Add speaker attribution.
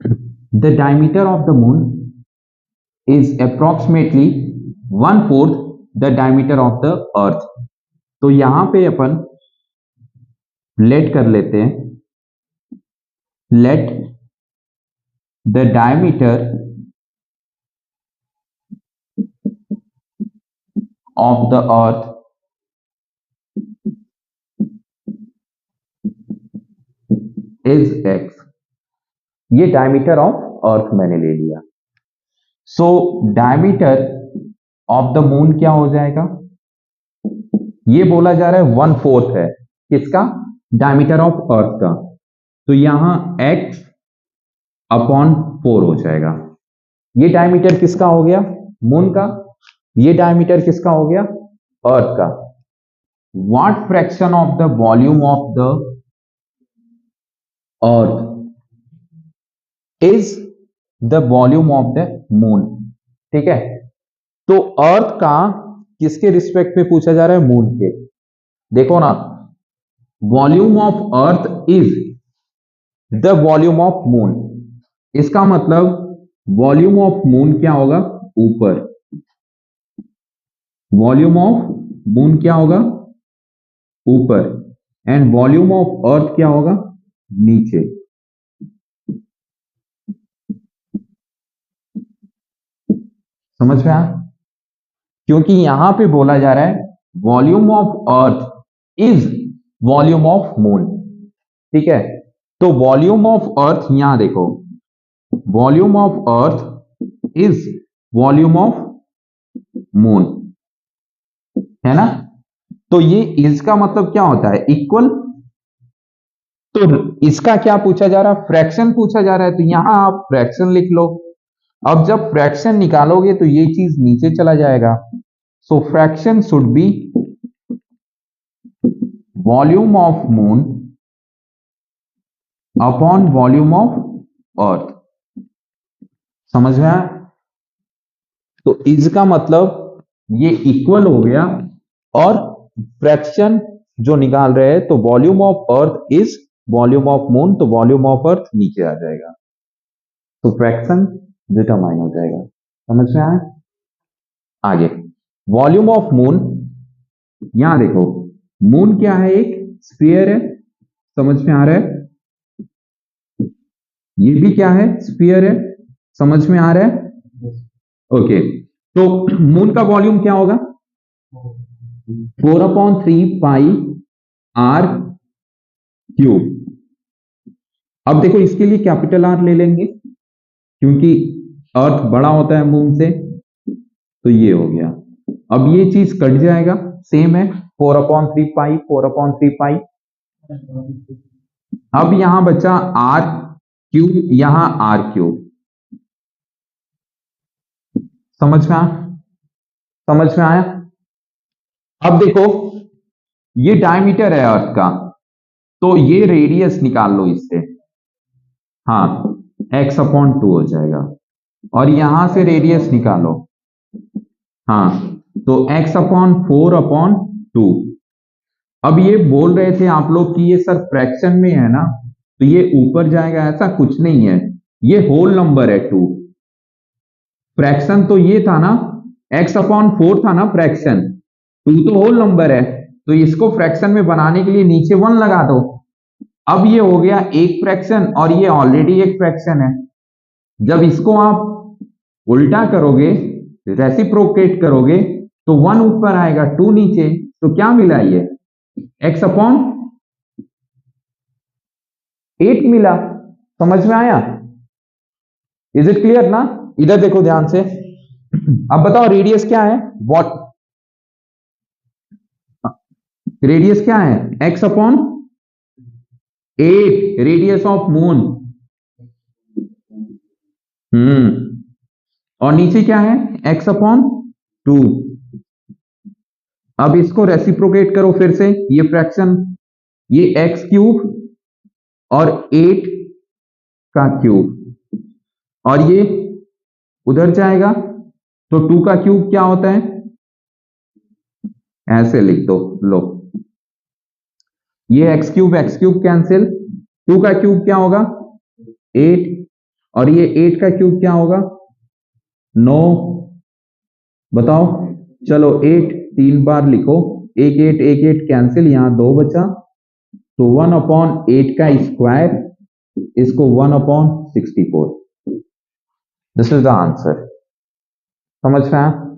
Speaker 1: The diameter of the moon is approximately 1/4 the diameter of the earth. तो यहां पे अपन late कर लेते हैं, let the diameter of the earth is x. ये डायमीटर ऑफ अर्थ मैंने ले लिया। So diameter of the moon क्या हो जाएगा? ये बोला जा रहा है 1/4 है किसका? डायमीटर ऑफ अर्थ का। तो यहां x अपॉन 4 हो जाएगा। ये डायमीटर किसका हो गया? मून का। ये डायमीटर किसका हो गया? अर्थ का। What fraction of the volume of the earth is the volume of the moon? ठीक है, तो अर्थ का किसके रिस्पेक्ट में पूछा जा रहा है? मून के। देखो ना, volume of earth is the volume of moon. इसका मतलब वॉल्यूम ऑफ मून क्या होगा? ऊपर। वॉल्यूम ऑफ मून क्या होगा? ऊपर। एंड वॉल्यूम ऑफ अर्थ क्या होगा? नीचे। समझ में आया? क्योंकि यहां पे बोला जा रहा है volume of earth is volume of moon. ठीक है, तो वॉल्यूम ऑफ अर्थ यहां देखो, volume of earth is volume of moon, है ना? तो ये इज का मतलब क्या होता है? इक्वल। तो इसका क्या पूछा जा रहा है? फ्रैक्शन पूछा जा रहा है, तो यहां आप फ्रैक्शन लिख लो। अब जब फ्रैक्शन निकालोगे तो ये चीज नीचे चला जाएगा। So fraction should be volume of moon upon volume of earth. समझ में आया? तो इज का मतलब ये इक्वल हो गया, और फ्रैक्शन जो निकाल रहे हैं तो volume of earth is volume of moon, तो वॉल्यूम ऑफ अर्थ नीचे आ जाएगा, तो फ्रैक्शन डिटरमाइन हो जाएगा। समझ में आया? आगे वॉल्यूम ऑफ मून, यहां देखो, मून क्या है? एक स्फीयर है। समझ में आ रहा है? ये भी क्या है? स्फीयर है। समझ में आ रहा है? ओके, तो मून का वॉल्यूम क्या होगा? 4/3 पाई आर क्यूब। अब देखो, इसके लिए कैपिटल आर ले लेंगे क्योंकि अर्थ बड़ा होता है मून से, तो ये हो गया। अब ये चीज कट जाएगा, सेम है 4/3 पाई, 4/3 पाई। अब यहां बचा आर क्यूब, यहां आर क्यूब। समझ में आया? समझ में आया? अब देखो, ये डायमीटर है अर्थ का, तो ये रेडियस निकाल लो इससे। हाँ, x/2 हो जाएगा, और यहां से रेडियस निकालो। हाँ, तो x/4/2। अब ये बोल रहे थे आप लोग कि ये सर फ्रैक्शन में है ना, तो ये ऊपर जाएगा, ऐसा कुछ नहीं है, ये होल नंबर है 2। फ्रैक्शन तो ये था ना, x/4 था ना फ्रैक्शन, 2 तो होल नंबर है, तो इसको फ्रैक्शन में बनाने के लिए नीचे 1 लगा दो। अब ये हो गया एक फ्रैक्शन, और ये ऑलरेडी एक फ्रैक्शन है। जब इसको आप उल्टा करोगे, रेसिप्रोकेट करोगे, तो 1 ऊपर आएगा, 2 नीचे, तो क्या मिला? ये x/8 मिला। समझ में आया? इज इट क्लियर ना? इधर देखो ध्यान से। अब बताओ रेडियस क्या है? व्हाट रेडियस क्या है? x/8, radius of moon. और नीचे क्या है? x/2। अब इसको रेसिप्रोकेट करो फिर से, ये फ्रैक्शन, ये x³ और 8 का क्यूब, और ये उधर जाएगा, तो 2 का क्यूब क्या होता है? ऐसे लिख दो, लो, ये x³ कैंसिल, 2 का क्यूब क्या होगा? 8, और ये 8 का क्यूब क्या होगा? 9। बताओ, चलो 8 3 बार लिखो, एक 8 कैंसिल, यहां 2 बचा, तो 1/8 का स्क्वायर, इसको 1/64। This is the answer. समझ में आया?